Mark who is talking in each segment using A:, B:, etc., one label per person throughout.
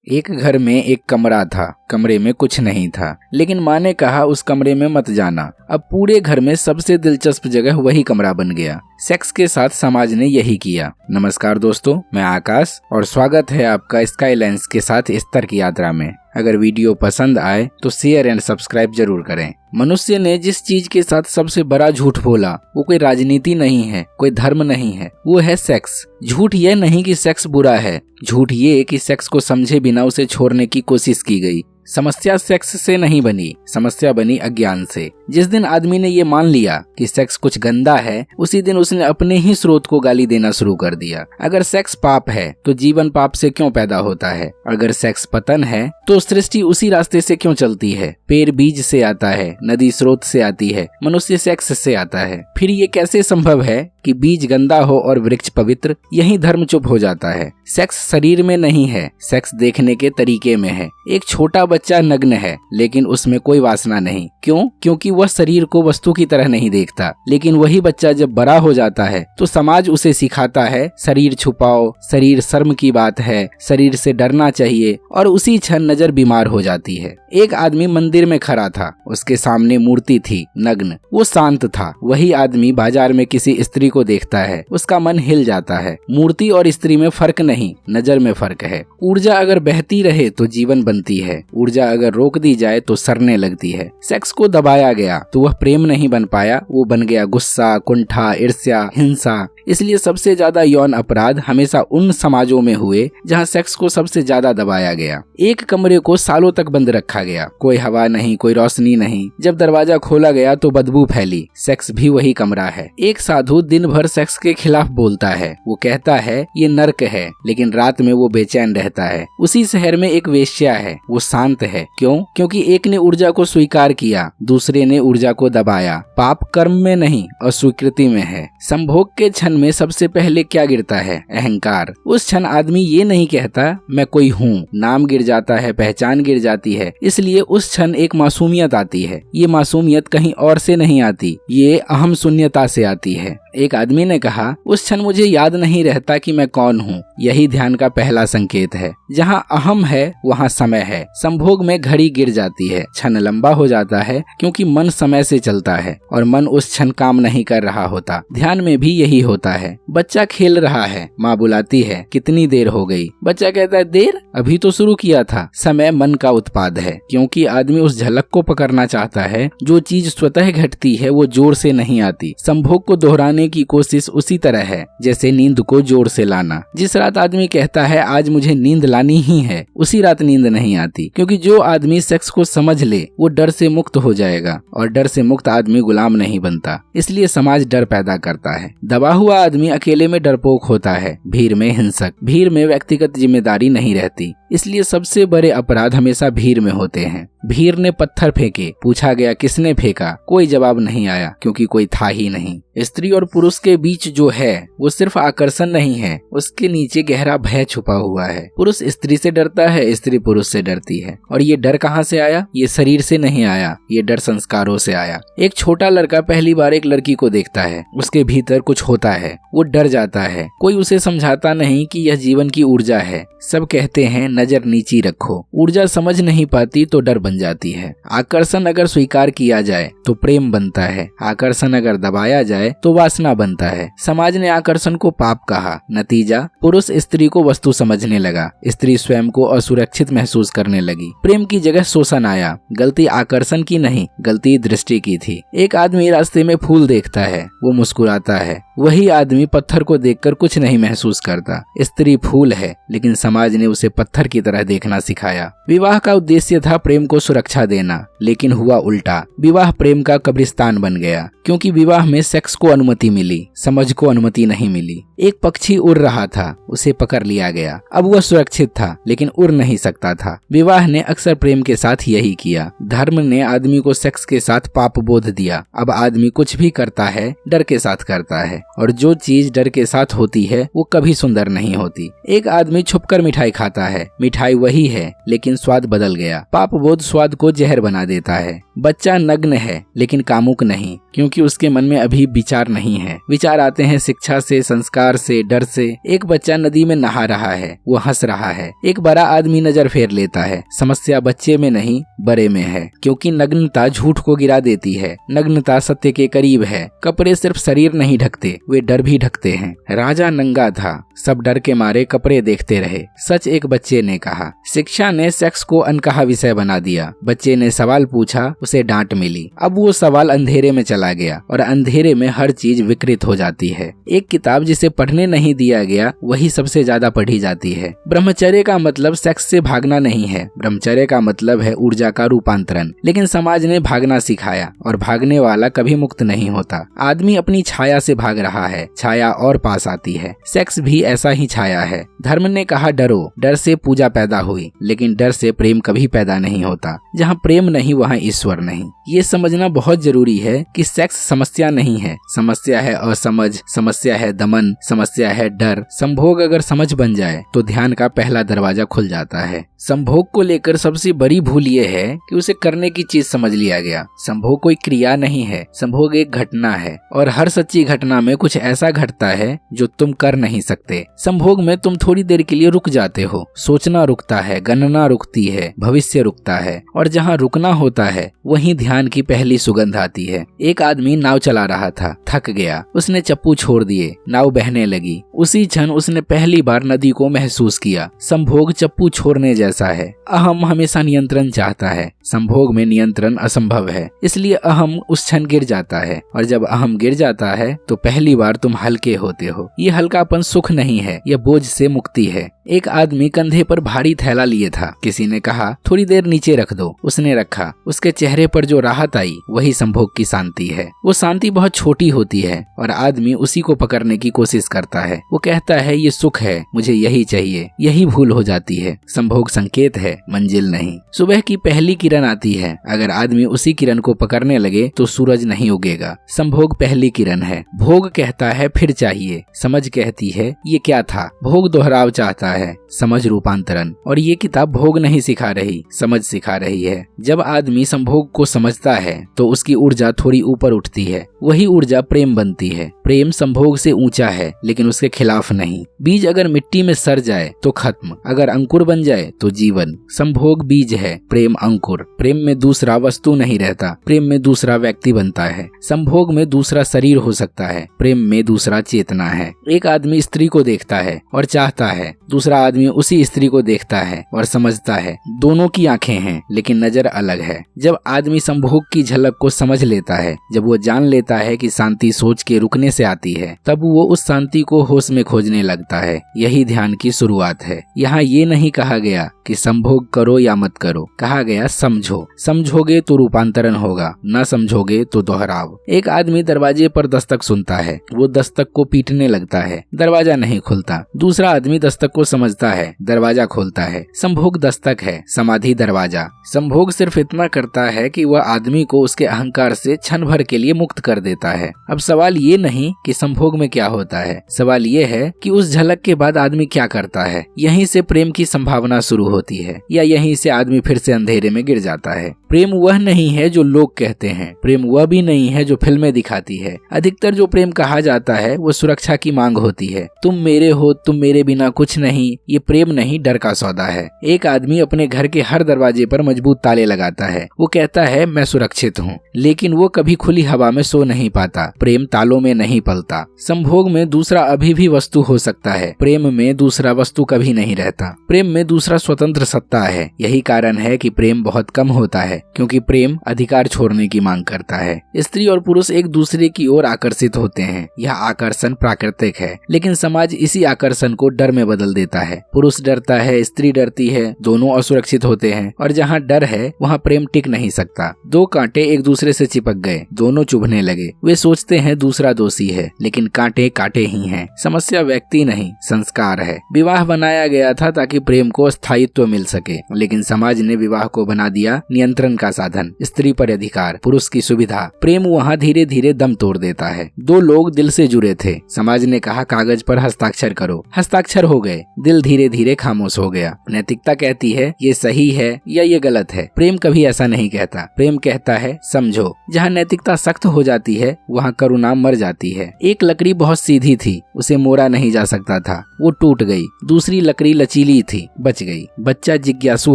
A: एक घर में एक कमरा था। कमरे में कुछ नहीं था, लेकिन माँ ने कहा उस कमरे में मत जाना। अब पूरे घर में सबसे दिलचस्प जगह वही कमरा बन गया। सेक्स के साथ समाज ने यही किया। नमस्कार दोस्तों, मैं आकाश और स्वागत है आपका स्काईलाइंस के साथ स्तर की यात्रा में। अगर वीडियो पसंद आए तो शेयर एंड सब्सक्राइब जरूर करें। मनुष्य ने जिस चीज के साथ सबसे बड़ा झूठ बोला वो कोई राजनीति नहीं है, कोई धर्म नहीं है, वो है सेक्स। झूठ ये नहीं कि सेक्स बुरा है, झूठ ये कि सेक्स को समझे बिना उसे छोड़ने की कोशिश की गई। समस्या सेक्स से नहीं बनी, समस्या बनी अज्ञान से। जिस दिन आदमी ने ये मान लिया कि सेक्स कुछ गंदा है, उसी दिन उसने अपने ही स्रोत को गाली देना शुरू कर दिया। अगर सेक्स पाप है तो जीवन पाप से क्यों पैदा होता है? अगर सेक्स पतन है तो सृष्टि उसी रास्ते से क्यों चलती है? पेड़ बीज से आता है, नदी स्रोत से आती है, मनुष्य सेक्स से आता है। फिर ये कैसे संभव है कि बीज गंदा हो और वृक्ष पवित्र? यही धर्म चुप हो जाता है। सेक्स शरीर में नहीं है, सेक्स देखने के तरीके में है। एक छोटा बच्चा नग्न है लेकिन उसमें कोई वासना नहीं। क्यों? क्योंकि वह शरीर को वस्तु की तरह नहीं देखता। लेकिन वही बच्चा जब बड़ा हो जाता है तो समाज उसे सिखाता है शरीर छुपाओ, शरीर शर्म की बात है, शरीर से डरना चाहिए, और उसी क्षण नजर बीमार हो जाती है। एक आदमी मंदिर में खड़ा था, उसके सामने मूर्ति थी, नग्न, वो शांत था। वही आदमी बाजार में किसी स्त्री को देखता है, उसका मन हिल जाता है। मूर्ति और स्त्री में फर्क नहीं, नजर में फर्क है। ऊर्जा अगर बहती रहे तो जीवन बनती है, ऊर्जा अगर रोक दी जाए तो सड़ने लगती है। सेक्स को दबाया गया तो वह प्रेम नहीं बन पाया, वो बन गया गुस्सा, कुंठा, ईर्ष्या, हिंसा। इसलिए सबसे ज्यादा यौन अपराध हमेशा उन समाजों में हुए जहां सेक्स को सबसे ज्यादा दबाया गया। एक कमरे को सालों तक बंद रखा गया, कोई हवा नहीं, कोई रोशनी नहीं। जब दरवाजा खोला गया तो बदबू फैली। सेक्स भी वही कमरा है। एक साधु दिन भर सेक्स के खिलाफ बोलता है, वो कहता है ये नर्क है, लेकिन रात में वो बेचैन रहता है। उसी शहर में एक वेश्या है, वो शांत है। क्यों? क्योंकि एक ने ऊर्जा को स्वीकार किया, दूसरे ने ऊर्जा को दबाया। पाप कर्म में नहीं, अस्वीकृति में है। संभोग के क्षण में सबसे पहले क्या गिरता है? अहंकार। उस क्षण आदमी ये नहीं कहता मैं कोई हूँ, नाम गिर जाता है, पहचान गिर जाती है। इसलिए उस क्षण एक मासूमियत आती है। ये मासूमियत कहीं और से नहीं आती, ये अहम शून्यता से आती है। एक आदमी ने कहा उस क्षण मुझे याद नहीं रहता कि मैं कौन हूँ। यही ध्यान का पहला संकेत है। जहाँ अहम है वहाँ समय है। संभोग में घड़ी गिर जाती है, क्षण लंबा हो जाता है क्योंकि मन समय से चलता है और मन उस क्षण काम नहीं कर रहा होता। ध्यान में भी यही होता है। बच्चा खेल रहा है, माँ बुलाती है, कितनी देर हो गई? बच्चा कहता है देर, अभी तो शुरू किया था। समय मन का उत्पाद है, क्योंकि आदमी उस झलक को पकड़ना चाहता है। जो चीज स्वतः घटती है वो जोर से नहीं आती। संभोग को दोहराने की कोशिश उसी तरह है जैसे नींद को जोर से लाना। जिस रात आदमी कहता है आज मुझे नींद लानी ही है, उसी रात नींद नहीं आती। क्योंकि जो आदमी सेक्स को समझ ले वो डर से मुक्त हो जाएगा, और डर से मुक्त आदमी गुलाम नहीं बनता। इसलिए समाज डर पैदा करता है। दबा हुआ आदमी अकेले में डरपोक होता है, भीड़ में हिंसक। भीड़ में व्यक्तिगत जिम्मेदारी नहीं रहती। इसलिए सबसे बड़े अपराध हमेशा भीड़ में होते हैं। भीड़ ने पत्थर फेंके, पूछा गया किसने फेंका, कोई जवाब नहीं आया क्योंकि कोई था ही नहीं। स्त्री और पुरुष के बीच जो है वो सिर्फ आकर्षण नहीं है, उसके नीचे गहरा भय छुपा हुआ है। पुरुष स्त्री से डरता है, स्त्री पुरुष से डरती है। और ये डर कहाँ से आया? ये शरीर से नहीं आया, ये डर संस्कारों से आया। एक छोटा लड़का पहली बार एक लड़की को देखता है, उसके भीतर कुछ होता है, वो डर जाता है। कोई उसे समझाता नहीं कि यह जीवन की ऊर्जा है। सब कहते हैं नजर नीची रखो। ऊर्जा समझ नहीं पाती तो डर बन जाती है। आकर्षण अगर स्वीकार किया जाए तो प्रेम बनता है, आकर्षण अगर दबाया जाए तो वासना बनता है। समाज ने आकर्षण को पाप कहा। नतीजा, पुरुष स्त्री को वस्तु समझने लगा, स्त्री स्वयं को असुरक्षित महसूस करने लगी। प्रेम की जगह शोषण आया। गलती आकर्षण की नहीं, गलती दृष्टि की थी। एक आदमी रास्ते में फूल देखता है, वो मुस्कुराता है। वही आदमी पत्थर को देखकर कुछ नहीं महसूस करता। स्त्री फूल है, लेकिन समाज ने उसे पत्थर की तरह देखना सिखाया। विवाह का उद्देश्य था प्रेम को सुरक्षा देना, लेकिन हुआ उल्टा। विवाह प्रेम का कब्रिस्तान बन गया, क्योंकि विवाह में सेक्स को अनुमति मिली, समझ को अनुमति नहीं मिली। एक पक्षी उड़ रहा था, उसे पकड़ लिया गया। अब वह सुरक्षित था, लेकिन उड़ नहीं सकता था। विवाह ने अक्सर प्रेम के साथ यही किया। धर्म ने आदमी को सेक्स के साथ पाप बोध दिया। अब आदमी कुछ भी करता है डर के साथ करता है, और जो चीज डर के साथ होती है वो कभी सुंदर नहीं होती। एक आदमी छुपकर मिठाई खाता है, मिठाई वही है लेकिन स्वाद बदल गया। पाप बोध स्वाद को जहर बना देता है। बच्चा नग्न है लेकिन कामुक नहीं, क्योंकि उसके मन में अभी विचार नहीं है। विचार आते हैं शिक्षा से, संस्कार से, डर से। एक बच्चा नदी में नहा रहा है, वो हंस रहा है। एक बड़ा आदमी नजर फेर लेता है। समस्या बच्चे में नहीं, बड़े में है, क्योंकि नग्नता झूठ को गिरा देती है। नग्नता सत्य के करीब है। कपड़े सिर्फ शरीर नहीं ढकते, वे डर भी ढकते हैं। राजा नंगा था, सब डर के मारे कपड़े देखते रहे। सच, एक बच्चे ने कहा। शिक्षा ने सेक्स को अनकहा विषय बना दिया। बच्चे ने सवाल पूछा, उसे डांट मिली। अब वो सवाल अंधेरे में चला गया, और अंधेरे में हर चीज विकृत हो जाती है। एक किताब जिसे पढ़ने नहीं दिया गया, वही सबसे ज्यादा पढ़ी जाती है। ब्रह्मचर्य का मतलब सेक्स से भागना नहीं है। ब्रह्मचर्य का मतलब है ऊर्जा का रूपांतरण। लेकिन समाज ने भागना सिखाया, और भागने वाला कभी मुक्त नहीं होता। आदमी अपनी छाया से भाग रहा है, छाया और पास आती है। सेक्स भी ऐसा ही छाया है। धर्म ने कहा डरो, डर से पूजा पैदा हुई, लेकिन डर से प्रेम कभी पैदा नहीं होता। जहाँ प्रेम नहीं, वहाँ ईश्वर नहीं। ये समझना बहुत जरूरी है कि सेक्स समस्या नहीं है। समस्या है असमझ, समस्या है दमन, समस्या है डर। संभोग अगर समझ बन जाए तो ध्यान का पहला दरवाजा खुल जाता है। संभोग को लेकर सबसे बड़ी भूल ये है कि उसे करने की चीज समझ लिया गया। संभोग कोई क्रिया नहीं है, संभोग एक घटना है, और हर सच्ची घटना में कुछ ऐसा घटता है जो तुम कर नहीं सकते। संभोग में तुम थोड़ी देर के लिए रुक जाते हो। सोचना रुकता है, गणना रुकती है, भविष्य रुकता है, और जहाँ रुकना होता है वहीं ध्यान की पहली सुगंध आती है। एक आदमी नाव चला रहा था, थक गया, उसने चप्पू छोड़ दिए, नाव बहने लगी। उसी क्षण उसने पहली बार नदी को महसूस किया। संभोग चप्पू छोड़ने जैसा है। अहम हमेशा नियंत्रण चाहता है, संभोग में नियंत्रण असंभव है, इसलिए अहम उस क्षण गिर जाता है, और जब अहम गिर जाता है तो पहली बार तुम हल्के होते हो। ये हल्कापन सुख नहीं है, यह बोझ से मुक्ति है। एक आदमी कंधे पर भारी थैला लिए था। किसी ने कहा थोड़ी देर नीचे रख दो। उसने रखा। उसके चेहरे पर जो राहत आई वही संभोग की शांति है। वो शांति बहुत छोटी होती है, और आदमी उसी को पकड़ने की कोशिश करता है। वो कहता है ये सुख है, मुझे यही चाहिए। यही भूल हो जाती है। संभोग संकेत है, मंजिल नहीं। सुबह की पहली किरण आती है, अगर आदमी उसी किरण को पकड़ने लगे तो सूरज नहीं उगेगा। संभोग पहली किरण है। भोग कहता है फिर चाहिए, समझ कहती है ये क्या था। भोग दोहराव चाहता है, समझ रूपांतरण। और ये किताब भोग नहीं सिखा रही, समझ सिखा रही है। जब आदमी संभोग को समझता है तो उसकी ऊर्जा थोड़ी ऊपर उठती है। वही ऊर्जा प्रेम बनती है। प्रेम संभोग से ऊंचा है, लेकिन उसके खिलाफ नहीं। बीज अगर मिट्टी में सड़ जाए तो खत्म, अगर अंकुर बन जाए तो जीवन। संभोग बीज है, प्रेम अंकुर। प्रेम में दूसरा वस्तु नहीं रहता, प्रेम में दूसरा व्यक्ति बनता है। संभोग में दूसरा शरीर हो सकता है, प्रेम में दूसरा चेतना है। एक आदमी स्त्री को देखता है और चाहता है, दूसरा आदमी उसी स्त्री को देखता है और समझता है। दोनों की आंखें हैं, लेकिन नजर अलग है। जब आदमी संभोग की झलक को समझ लेता है, जब वो जान लेता है कि शांति सोच के रुकने से आती है, तब वो उस शांति को होश में खोजने लगता है। यही ध्यान की शुरुआत है। यहाँ ये नहीं कहा गया कि संभोग करो या मत करो, कहा गया समझो। समझोगे तो रूपांतरण होगा, न समझोगे तो दोहराव। एक आदमी दरवाजे पर दस्तक सुनता है, वो दस्तक को पीटने लगता है, दरवाजा नहीं खुलता। दूसरा आदमी दस्तक को समझता है, दरवाजा खोलता है। संभोग दस्तक है, समाधि दरवाजा। संभोग सिर्फ इतना करता है कि वह आदमी को उसके अहंकार से क्षण भर के लिए मुक्त कर देता है। अब सवाल ये नहीं कि संभोग में क्या होता है, सवाल ये है कि उस झलक के बाद आदमी क्या करता है। यहीं से प्रेम की संभावना शुरू होती है, या यहीं से आदमी फिर से अंधेरे में गिर जाता है। प्रेम वह नहीं है जो लोग कहते हैं, प्रेम वह भी नहीं है जो फिल्में दिखाती है। अधिकतर जो प्रेम कहा जाता है वो सुरक्षा की मांग होती है। तुम मेरे हो, तुम मेरे बिना कुछ नहीं। ये प्रेम नहीं, डर का सौदा है। एक आदमी अपने घर के हर दरवाजे पर मजबूत ताले लगाता है। वो कहता है मैं सुरक्षित हूँ, लेकिन वो कभी खुली हवा में सो नहीं पाता। प्रेम तालों में नहीं पलता। संभोग में दूसरा अभी भी वस्तु हो सकता है, प्रेम में दूसरा वस्तु कभी नहीं रहता। प्रेम में दूसरा स्वतंत्र सत्ता है। यही कारण है कि प्रेम बहुत कम होता है, क्योंकि प्रेम अधिकार छोड़ने की मांग करता है। स्त्री और पुरुष एक दूसरे की ओर आकर्षित होते हैं। यह आकर्षण प्राकृतिक है, लेकिन समाज इसी आकर्षण को डर में बदल देता है। पुरुष डरता है, स्त्री डरती है, दोनों असुरक्षित होते हैं, और जहाँ डर है वहाँ प्रेम टिक नहीं सकता। दो कांटे एक दूसरे से चिपक गए, दोनों चुभने लगे। वे सोचते हैं दूसरा दोषी है, लेकिन कांटे कांटे ही हैं। समस्या व्यक्ति नहीं, संस्कार है। विवाह बनाया गया था ताकि प्रेम को स्थायित्व मिल सके, लेकिन समाज ने विवाह को बना दिया नियंत्रण का साधन। स्त्री पर अधिकार, पुरुष की सुविधा। प्रेम वहाँ धीरे धीरे दम तोड़ देता है। दो लोग दिल से जुड़े थे, समाज ने कहा कागज पर हस्ताक्षर करो। हस्ताक्षर हो गए, दिल धीरे धीरे खामोश हो गया। नैतिकता कहती है ये सही है या ये गलत है। प्रेम कभी ऐसा नहीं कहता। रहता। प्रेम कहता है समझो। जहाँ नैतिकता सख्त हो जाती है वहाँ करुणा मर जाती है। एक लकड़ी बहुत सीधी थी, उसे मोड़ा नहीं जा सकता था, वो टूट गई। दूसरी लकड़ी लचीली थी, बच गई। बच्चा जिज्ञासु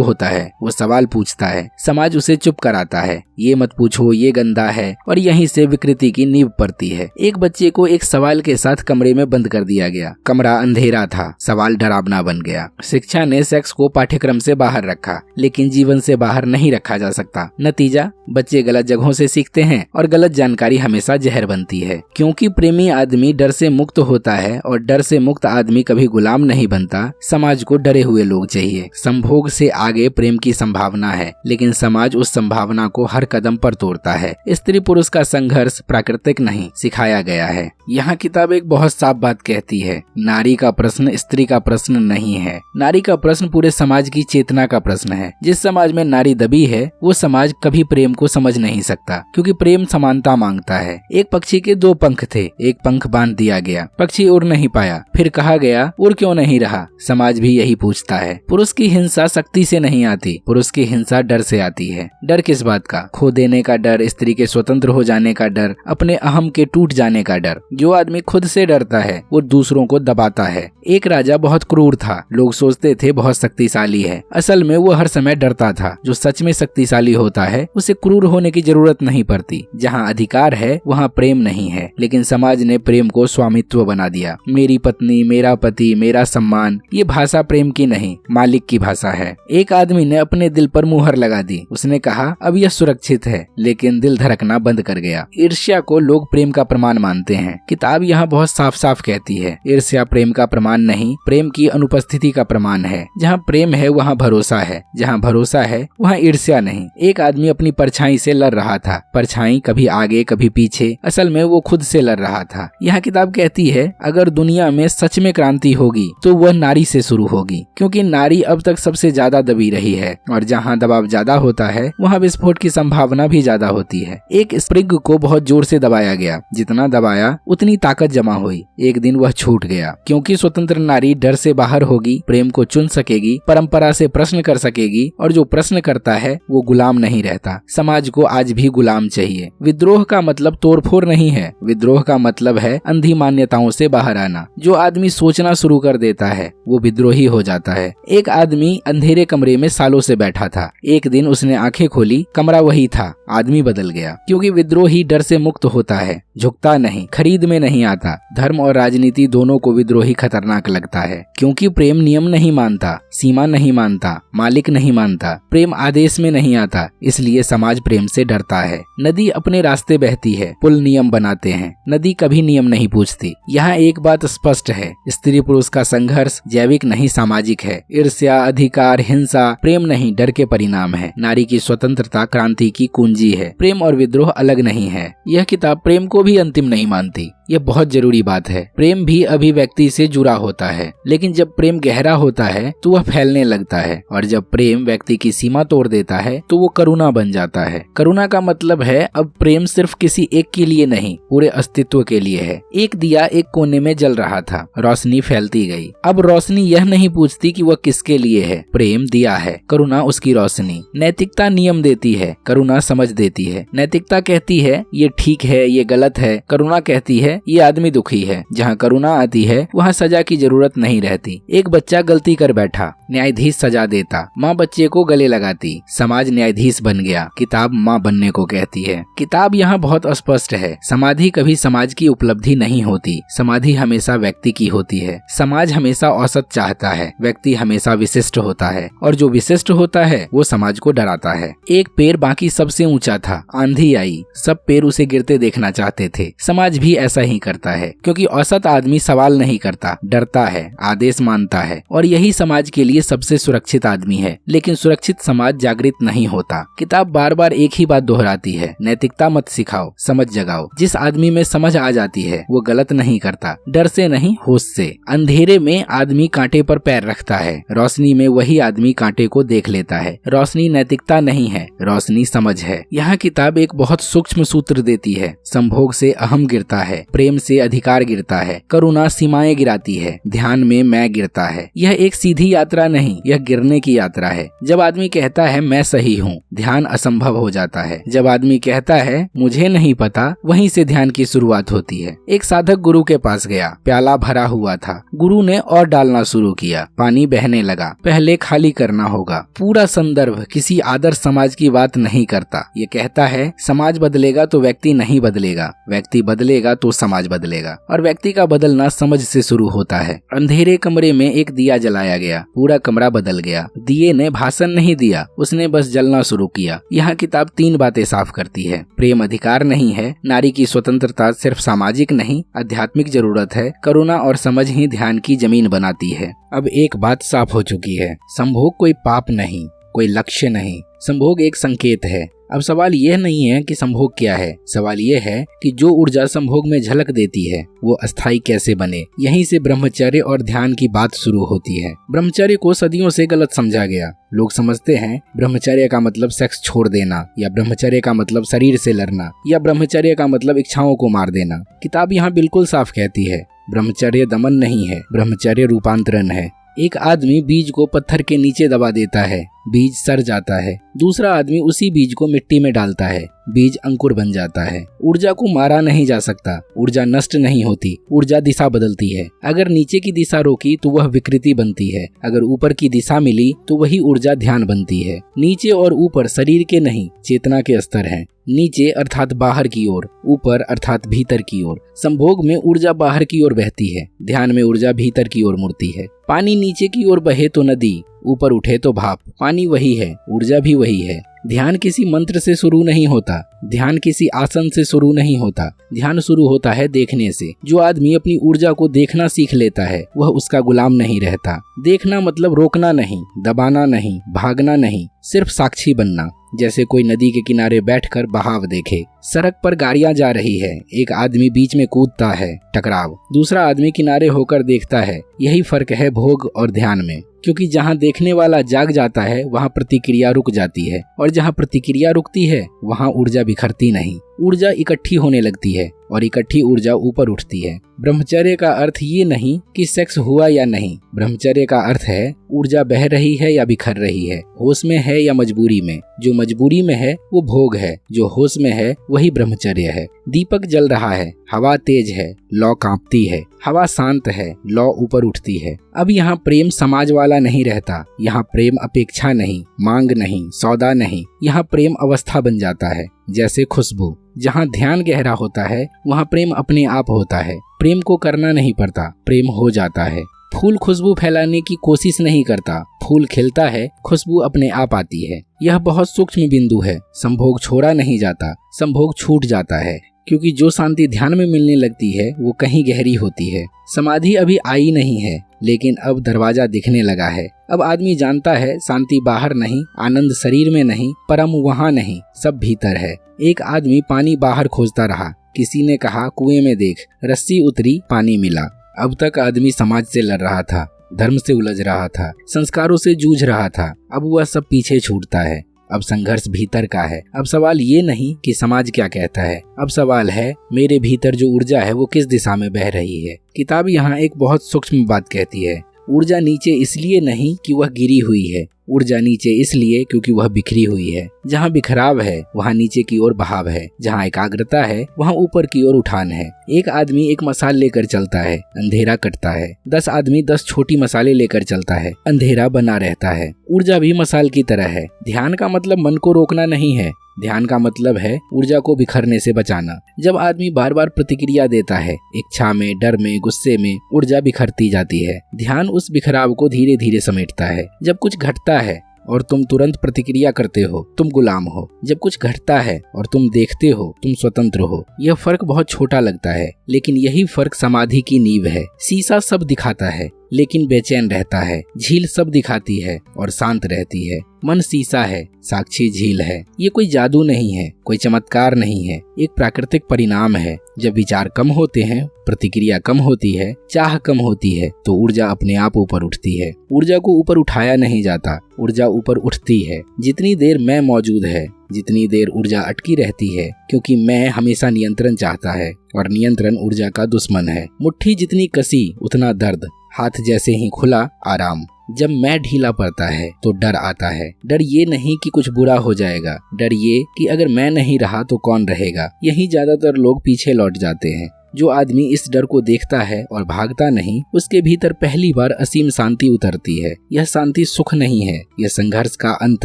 A: होता है, वो सवाल पूछता है, समाज उसे चुप कराता है, ये मत पूछो, ये गंदा है, और यहीं से विकृति की नींव पड़ती है। एक बच्चे को एक सवाल के साथ कमरे में बंद कर दिया गया। कमरा अंधेरा था, सवाल डरावना बन गया। शिक्षा ने सेक्स को पाठ्यक्रम से बाहर रखा, लेकिन जीवन से बाहर नहीं रखा जा सकता। नतीजा, बच्चे गलत जगहों से सीखते हैं और गलत जानकारी हमेशा जहर बनती है। क्योंकि प्रेमी आदमी डर से मुक्त होता है और डर से मुक्त आदमी कभी गुलाम नहीं बनता, समाज को डरे हुए लोग चाहिए। संभोग से आगे प्रेम की संभावना है, लेकिन समाज उस संभावना को हर कदम पर तोड़ता है। स्त्री पुरुष का संघर्ष प्राकृतिक नहीं, सिखाया गया है। यहाँ किताब एक बहुत साफ बात कहती है, नारी का प्रश्न स्त्री का प्रश्न नहीं है। नारी का प्रश्न पूरे समाज की चेतना का प्रश्न है। जिस समाज में नारी दबी है वो समाज कभी प्रेम को समझ नहीं सकता, क्योंकि प्रेम समानता मांगता है। एक पक्षी के दो पंख थे, एक पंख बांध दिया गया, पक्षी उड़ नहीं पाया, फिर कहा गया उड़ क्यों नहीं रहा। समाज भी यही पूछता है। पुरुष की हिंसा शक्ति से नहीं आती, पुरुष की हिंसा डर से आती है। डर किस बात का? खो देने का डर, स्त्री के स्वतंत्र हो जाने का डर, अपने अहम के टूट जाने का डर। जो आदमी खुद से डरता है वो दूसरों को दबाता है। एक राजा बहुत क्रूर था, लोग सोचते थे बहुत शक्तिशाली है, असल में वो हर समय डरता था। जो सच में शक्तिशाली होता है उसे क्रूर होने की जरूरत नहीं पड़ती। जहाँ अधिकार है वहाँ प्रेम नहीं है, लेकिन समाज ने प्रेम को स्वामित्व बना दिया। मेरी पत्नी, मेरा पति, मेरा सम्मान, ये भाषा प्रेम की नहीं, मालिक की भाषा है। एक आदमी ने अपने दिल पर मुहर लगा दी। उसने कहा अब यह सुरक्षित है, लेकिन दिल धड़कना बंद कर गया। ईर्ष्या को लोग प्रेम का प्रमाण मानते हैं। किताब यहाँ बहुत साफ साफ कहती है, ईर्ष्या प्रेम का प्रमाण नहीं, प्रेम की अनुपस्थिति का प्रमाण है। जहाँ प्रेम है वहाँ भरोसा है, जहाँ भरोसा है वहाँ ईर्ष्या नहीं। एक आदमी अपनी परछाई से लड़ रहा था। परछाई कभी आगे कभी पीछे, असल में वो खुद से लड़ रहा था। यह किताब कहती है अगर दुनिया में सच में क्रांति होगी तो वह नारी से शुरू होगी, क्योंकि नारी अब तक सबसे ज्यादा दबी रही है, और जहाँ दबाव ज्यादा होता है वहाँ विस्फोट की संभावना भी ज्यादा होती है। एक स्प्रिंग को बहुत जोर से दबाया गया, जितना दबाया उतनी ताकत जमा हुई। एक दिन वह छूट गया, क्योंकि स्वतंत्र नारी डर से बाहर होगी, प्रेम को चुन सकेगी, परंपरा से प्रश्न कर सकेगी, और जो प्रश्न करता है वो गुलाम नहीं रहता। समाज को आज भी गुलाम चाहिए। विद्रोह का मतलब तोड़फोड़ नहीं है, विद्रोह का मतलब है अंधी मान्यताओं से बाहर आना। जो आदमी सोचना शुरू कर देता है वो विद्रोही हो जाता है। एक आदमी अंधेरे कमरे में सालों से बैठा था। एक दिन उसने आंखें खोली, कमरा वही था, आदमी बदल गया। क्योंकि विद्रोही डर से मुक्त होता है, झुकता नहीं, खरीद में नहीं आता। धर्म और राजनीति दोनों को विद्रोही खतरनाक लगता है, क्योंकि प्रेम नियम नहीं मानता, सीमा नहीं मानता, मालिक नहीं मानता, प्रेम आदेश में नहीं आता, इसलिए समाज प्रेम से डरता है। नदी अपने रास्ते बहती है, पुल नियम बनाते हैं, नदी कभी नियम नहीं पूछती। यहाँ एक बात स्पष्ट है, स्त्री पुरुष का संघर्ष जैविक नहीं सामाजिक है। ईर्ष्या, अधिकार, हिंसा प्रेम नहीं डर के परिणाम है। नारी की स्वतंत्रता क्रांति की कुंजी है। प्रेम और विद्रोह अलग नहीं है। यह किताब प्रेम को भी अंतिम नहीं मानती, यह बहुत जरूरी बात है। प्रेम भी अभिव्यक्ति से जुड़ा होता है, लेकिन जब प्रेम गहरा होता है तो वह फैलने लगता है, और जब प्रेम व्यक्ति की सीमा तोड़ देता है तो वो करुणा बन जाता है। करुणा का मतलब है अब प्रेम सिर्फ किसी एक के लिए नहीं, पूरे अस्तित्व के लिए है। एक दिया एक कोने में जल रहा था, रोशनी फैलती गई। अब रोशनी यह नहीं पूछती कि वह किसके लिए है। प्रेम दिया है, करुणा उसकी रोशनी। नैतिकता नियम देती है, करुणा समझ देती है। नैतिकता कहती है ये ठीक है, ये गलत है, करुणा कहती है ये आदमी दुखी है। जहाँ करुणा आती है वहाँ सजा की जरूरत नहीं रहती। एक बच्चा गलती कर बैठा, न्यायाधीश सजा देता, माँ बच्चे को गले लगाती, समाज न्यायाधीश बन गया। किताब माँ बनने को कहती है। किताब यहाँ बहुत स्पष्ट है, समाधि कभी समाज की उपलब्धि नहीं होती, समाधि हमेशा व्यक्ति की होती है। समाज हमेशा औसत चाहता है, व्यक्ति हमेशा विशिष्ट होता है, और जो विशिष्ट होता है वो समाज को डराता है। एक पेड़ बाकी सबसे ऊंचा था, आंधी आई, सब पेड़ उसे गिरते देखना चाहते थे। समाज भी ऐसा ही करता है, क्योंकि औसत आदमी सवाल नहीं करता, डरता है, आदेश मानता है, और यही समाज के लिए सबसे सुरक्षित आदमी है। लेकिन सुरक्षित समाज जागृत नहीं होता। किताब बार बार एक ही बात दोहराती है, नैतिकता मत सिखाओ, समझ जगाओ। जिस आदमी में समझ आ जाती है वो गलत नहीं करता, डर से नहीं होश से। अंधेरे में आदमी कांटे पर पैर रखता है, रोशनी में वही आदमी कांटे को देख लेता है। रोशनी नैतिकता नहीं है, रोशनी समझ है। यहाँ किताब एक बहुत सूक्ष्म सूत्र देती है, संभोग से अहम गिरता है, प्रेम से अधिकार गिरता है, करुणा सीमाएं गिराती है, ध्यान में मैं गिरता है। यह एक सीधी यात्रा नहीं, यह गिरने की यात्रा है। जब आदमी कहता है मैं सही हूँ, ध्यान असंभव हो जाता है। जब आदमी कहता है मुझे नहीं पता, वहीं से ध्यान की शुरुआत होती है। एक साधक गुरु के पास गया, प्याला भरा हुआ था। गुरु ने और डालना शुरू किया, पानी बहने लगा। पहले खाली करना होगा। पूरा संदर्भ किसी आदर्श समाज की बात नहीं करता। ये कहता है समाज बदलेगा तो व्यक्ति नहीं बदलेगा, व्यक्ति बदलेगा तो समाज बदलेगा, और व्यक्ति का बदलना समझ से शुरू होता है। अंधेरे कमरे में एक दिया जलाया गया, पूरा कमरा बदल गया। दिए ने भाषण नहीं दिया, उसने बस जलना शुरू किया। यहाँ किताब 3 बातें साफ करती है। प्रेम अधिकार नहीं है, नारी की स्वतंत्रता सिर्फ सामाजिक नहीं आध्यात्मिक जरूरत है, करुणा और समझ ही ध्यान की जमीन बनाती है। अब एक बात साफ हो चुकी है, संभोग कोई पाप नहीं, कोई लक्ष्य नहीं, संभोग एक संकेत है। अब सवाल यह नहीं है कि संभोग क्या है, सवाल यह है कि जो ऊर्जा संभोग में झलक देती है वो अस्थायी कैसे बने। यहीं से ब्रह्मचर्य और ध्यान की बात शुरू होती है। ब्रह्मचर्य को सदियों से गलत समझा गया। लोग समझते हैं ब्रह्मचर्य का मतलब सेक्स छोड़ देना, या ब्रह्मचर्य का मतलब शरीर से लड़ना, या ब्रह्मचर्य का मतलब इच्छाओं को मार देना। किताब यहाँ बिल्कुल साफ कहती है, ब्रह्मचर्य दमन नहीं है, ब्रह्मचर्य रूपांतरण है। एक आदमी बीज को पत्थर के नीचे दबा देता है, बीज सड़ जाता है। दूसरा आदमी उसी बीज को मिट्टी में डालता है, बीज अंकुर बन जाता है। ऊर्जा को मारा नहीं जा सकता, ऊर्जा नष्ट नहीं होती, ऊर्जा दिशा बदलती है। अगर नीचे की दिशा रोकी तो वह विकृति बनती है, अगर ऊपर की दिशा मिली तो वही ऊर्जा ध्यान बनती है। नीचे और ऊपर शरीर के नहीं, चेतना के स्तर हैं। नीचे अर्थात बाहर की ओर, ऊपर अर्थात भीतर की ओर। संभोग में ऊर्जा बाहर की ओर बहती है, ध्यान में ऊर्जा भीतर की ओर मुड़ती है। पानी नीचे की ओर बहे तो नदी, ऊपर उठे तो भाप। पानी वही है, ऊर्जा भी वही है। ध्यान किसी मंत्र से शुरू नहीं होता, ध्यान किसी आसन से शुरू नहीं होता, ध्यान शुरू होता है देखने से। जो आदमी अपनी ऊर्जा को देखना सीख लेता है वह उसका गुलाम नहीं रहता। देखना मतलब रोकना नहीं, दबाना नहीं, भागना नहीं, सिर्फ साक्षी बनना। जैसे कोई नदी के किनारे बैठकर बहाव देखे। सड़क पर गाड़ियां जा रही है, एक आदमी बीच में कूदता है, टकराव। दूसरा आदमी किनारे होकर देखता है। यही फर्क है भोग और ध्यान में, क्योंकि जहाँ देखने वाला जाग जाता है वहाँ प्रतिक्रिया रुक जाती है, और जहाँ प्रतिक्रिया रुकती है वहाँ ऊर्जा बिखरती नहीं। ऊर्जा इकट्ठी होने लगती है और इकट्ठी ऊर्जा ऊपर उठती है। ब्रह्मचर्य का अर्थ ये नहीं कि सेक्स हुआ या नहीं, ब्रह्मचर्य का अर्थ है ऊर्जा बह रही है या बिखर रही है, होश में है या मजबूरी में। जो मजबूरी में है वो भोग है, जो होश में है वही ब्रह्मचर्य है। दीपक जल रहा है, हवा तेज है, लौ कांपती है। हवा शांत है, लौ ऊपर उठती है। अब यहाँ प्रेम समाज वाला नहीं रहता, यहाँ प्रेम अपेक्षा नहीं, मांग नहीं, सौदा नहीं, यहाँ प्रेम अवस्था बन जाता है। जैसे खुशबू, जहाँ ध्यान गहरा होता है वहाँ प्रेम अपने आप होता है। प्रेम को करना नहीं पड़ता, प्रेम हो जाता है। फूल खुशबू फैलाने की कोशिश नहीं करता, फूल खिलता है, खुशबू अपने आप आती है। यह बहुत सूक्ष्म बिंदु है। संभोग छोड़ा नहीं जाता, संभोग छूट जाता है, क्योंकि जो शांति ध्यान में मिलने लगती है वो कहीं गहरी होती है। समाधि अभी आई नहीं है, लेकिन अब दरवाजा दिखने लगा है। अब आदमी जानता है शांति बाहर नहीं, आनंद शरीर में नहीं, परम वहाँ नहीं, सब भीतर है। एक आदमी पानी बाहर खोजता रहा, किसी ने कहा कुएं में देख, रस्सी उतरी, पानी मिला। अब तक आदमी समाज से लड़ रहा था, धर्म से उलझ रहा था, संस्कारों से जूझ रहा था। अब वह सब पीछे छूटता है। अब संघर्ष भीतर का है। अब सवाल ये नहीं कि समाज क्या कहता है, अब सवाल है मेरे भीतर जो ऊर्जा है वो किस दिशा में बह रही है। किताब यहाँ एक बहुत सूक्ष्म बात कहती है। ऊर्जा नीचे इसलिए नहीं कि वह गिरी हुई है, ऊर्जा नीचे इसलिए क्योंकि वह बिखरी हुई है। जहाँ बिखराव है वहाँ नीचे की ओर बहाव है, जहाँ एकाग्रता है वहाँ ऊपर की ओर उठान है। एक आदमी एक मसाल लेकर चलता है, अंधेरा कटता है। 10 आदमी 10 छोटी मसाले लेकर चलता है, अंधेरा बना रहता है। ऊर्जा भी मसाल की तरह है। ध्यान का मतलब मन को रोकना नहीं है, ध्यान का मतलब है ऊर्जा को बिखरने से बचाना। जब आदमी बार बार प्रतिक्रिया देता है, इच्छा में, डर में, गुस्से में, ऊर्जा बिखरती जाती है। ध्यान उस बिखराव को धीरे धीरे समेटता है। जब कुछ घटता है और तुम तुरंत प्रतिक्रिया करते हो, तुम गुलाम हो। जब कुछ घटता है और तुम देखते हो, तुम स्वतंत्र हो। यह फर्क बहुत छोटा लगता है, लेकिन यही फर्क समाधि की नींव है। शीशा सब दिखाता है, लेकिन बेचैन रहता है। झील सब दिखाती है और शांत रहती है। मन शीशा है, साक्षी झील है। ये कोई जादू नहीं है, कोई चमत्कार नहीं है, एक प्राकृतिक परिणाम है। जब विचार कम होते हैं, प्रतिक्रिया कम होती है, चाह कम होती है, तो ऊर्जा अपने आप ऊपर उठती है। ऊर्जा को ऊपर उठाया नहीं जाता, ऊर्जा ऊपर उठती है। जितनी देर मैं मौजूद है, जितनी देर ऊर्जा अटकी रहती है, क्योंकि मैं हमेशा नियंत्रण चाहता है और नियंत्रण ऊर्जा का दुश्मन है। मुट्ठी जितनी कसी उतना दर्द, हाथ जैसे ही खुला आराम। जब मैं ढीला पड़ता है तो डर आता है। डर ये नहीं कि कुछ बुरा हो जाएगा, डर ये कि अगर मैं नहीं रहा तो कौन रहेगा। यही ज्यादातर लोग पीछे लौट जाते हैं। जो आदमी इस डर को देखता है और भागता नहीं, उसके भीतर पहली बार असीम शांति उतरती है। यह शांति सुख नहीं है, यह संघर्ष का अंत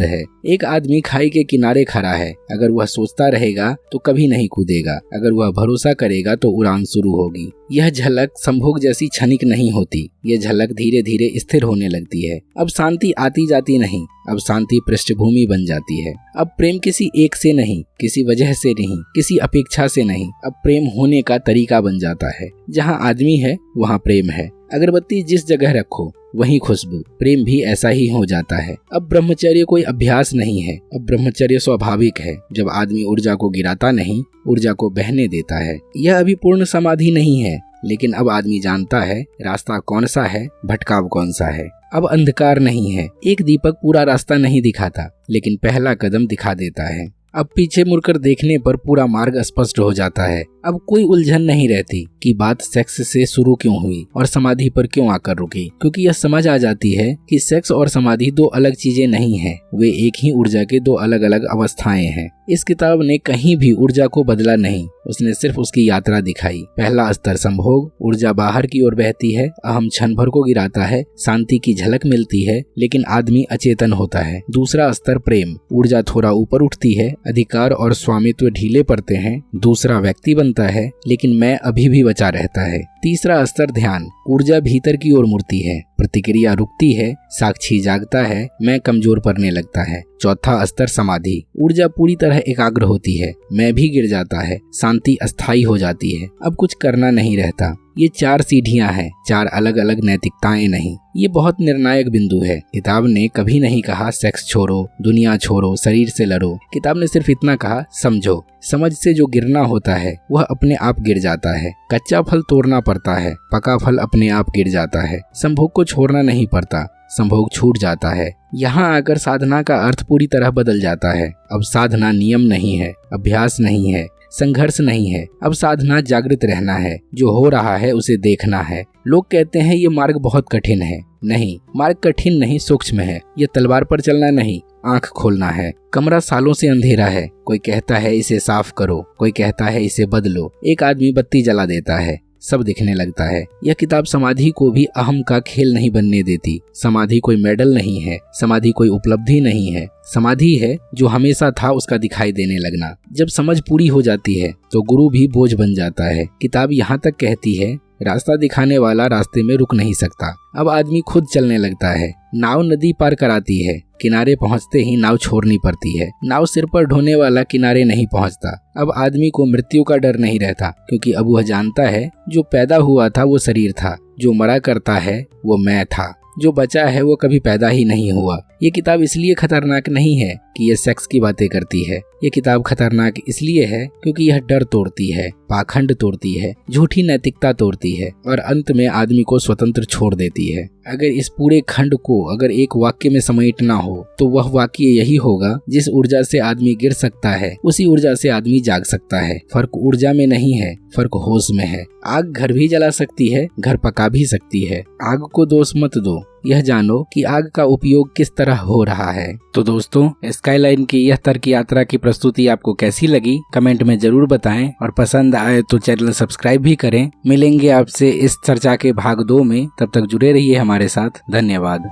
A: है। एक आदमी खाई के किनारे खड़ा है। अगर वह सोचता रहेगा तो कभी नहीं कूदेगा, अगर वह भरोसा करेगा तो उड़ान शुरू होगी। यह झलक संभोग जैसी क्षणिक नहीं होती, यह झलक धीरे धीरे स्थिर होने लगती है। अब शांति आती जाती नहीं, अब शांति पृष्ठभूमि बन जाती है। अब प्रेम किसी एक से नहीं, किसी वजह से नहीं, किसी अपेक्षा से नहीं, अब प्रेम होने का तरीका बन जाता है। जहाँ आदमी है वहाँ प्रेम है। अगरबत्ती जिस जगह रखो वहीं खुशबू। प्रेम भी ऐसा ही हो जाता है। अब ब्रह्मचर्य कोई अभ्यास नहीं है, अब ब्रह्मचर्य स्वाभाविक है। जब आदमी ऊर्जा को गिराता नहीं, ऊर्जा को बहने देता है। यह अभी पूर्ण समाधि नहीं है, लेकिन अब आदमी जानता है रास्ता कौन सा है, भटकाव कौन सा है। अब अंधकार नहीं है। एक दीपक पूरा रास्ता नहीं दिखाता, लेकिन पहला कदम दिखा देता है। अब पीछे मुड़कर देखने पर पूरा मार्ग स्पष्ट हो जाता है। अब कोई उलझन नहीं रहती कि बात सेक्स से शुरू क्यों हुई और समाधि पर क्यों आकर रुकी, क्योंकि यह समझ आ जाती है कि सेक्स और समाधि दो अलग चीजें नहीं हैं, वे एक ही ऊर्जा के दो अलग अलग अवस्थाएं हैं। इस किताब ने कहीं भी ऊर्जा को बदला नहीं, उसने सिर्फ उसकी यात्रा दिखाई। पहला स्तर संभोग, ऊर्जा बाहर की ओर बहती है, अहम क्षण भर को गिराता है, शांति की झलक मिलती है, लेकिन आदमी अचेतन होता है। दूसरा स्तर प्रेम, ऊर्जा थोड़ा ऊपर उठती है, अधिकार और स्वामित्व ढीले पड़ते हैं, दूसरा व्यक्ति बनता है, लेकिन मैं अभी भी बचा रहता है। तीसरा स्तर ध्यान, ऊर्जा भीतर की ओर मुड़ती है, प्रतिक्रिया रुकती है, साक्षी जागता है, मैं कमजोर पड़ने लगता है। चौथा स्तर समाधि, ऊर्जा पूरी तरह एकाग्र होती है, मैं भी गिर जाता है, शांति अस्थायी हो जाती है, अब कुछ करना नहीं रहता। ये 4 सीढ़ियां हैं, 4 अलग अलग नैतिकताएं नहीं। ये बहुत निर्णायक बिंदु है। किताब ने कभी नहीं कहा सेक्स छोड़ो, दुनिया छोड़ो, शरीर से लड़ो। किताब ने सिर्फ इतना कहा समझो। समझ से जो गिरना होता है वह अपने आप गिर जाता है। कच्चा फल तोड़ना पड़ता है, पका फल अपने आप गिर जाता है। संभोग को छोड़ना नहीं पड़ता, संभोग छूट जाता है। यहाँ आकर साधना का अर्थ पूरी तरह बदल जाता है। अब साधना नियम नहीं है, अभ्यास नहीं है, संघर्ष नहीं है। अब साधना जागृत रहना है, जो हो रहा है उसे देखना है। लोग कहते हैं ये मार्ग बहुत कठिन है। नहीं, मार्ग कठिन नहीं, सूक्ष्म है। ये तलवार पर चलना नहीं, आंख खोलना है। कमरा सालों से अंधेरा है, कोई कहता है इसे साफ करो, कोई कहता है इसे बदलो। एक आदमी बत्ती जला देता है, सब दिखने लगता है। यह किताब समाधि को भी अहम का खेल नहीं बनने देती। समाधि कोई मेडल नहीं है, समाधि कोई उपलब्धि नहीं है। समाधि है जो हमेशा था उसका दिखाई देने लगना। जब समझ पूरी हो जाती है तो गुरु भी बोझ बन जाता है। किताब यहाँ तक कहती है रास्ता दिखाने वाला रास्ते में रुक नहीं सकता। अब आदमी खुद चलने लगता है। नाव नदी पार कराती है, किनारे पहुंचते ही नाव छोड़नी पड़ती है। नाव सिर पर ढोने वाला किनारे नहीं पहुंचता। अब आदमी को मृत्यु का डर नहीं रहता, क्योंकि अब वह जानता है जो पैदा हुआ था वो शरीर था, जो मरा करता है वो मैं था, जो बचा है वो कभी पैदा ही नहीं हुआ। ये किताब इसलिए खतरनाक नहीं है कि यह सेक्स की बातें करती है। ये किताब खतरनाक इसलिए है क्योंकि यह डर तोड़ती है, पाखंड तोड़ती है, झूठी नैतिकता तोड़ती है और अंत में आदमी को स्वतंत्र छोड़ देती है। अगर इस पूरे खंड को अगर एक वाक्य में समेटना हो तो वह वाक्य यही होगा, जिस ऊर्जा से आदमी गिर सकता है उसी ऊर्जा से आदमी जाग सकता है। फर्क ऊर्जा में नहीं है, फर्क होश में है। आग घर भी जला सकती है, घर पका भी सकती है। आग को दोष मत दो, यह जानो कि आग का उपयोग किस तरह हो रहा है। तो दोस्तों, स्काईलाइन की यह तर्क यात्रा की प्रस्तुति आपको कैसी लगी कमेंट में जरूर बताएं, और पसंद आए तो चैनल सब्सक्राइब भी करें। मिलेंगे आपसे इस चर्चा के भाग 2 में, तब तक जुड़े रहिए हमारे साथ। धन्यवाद।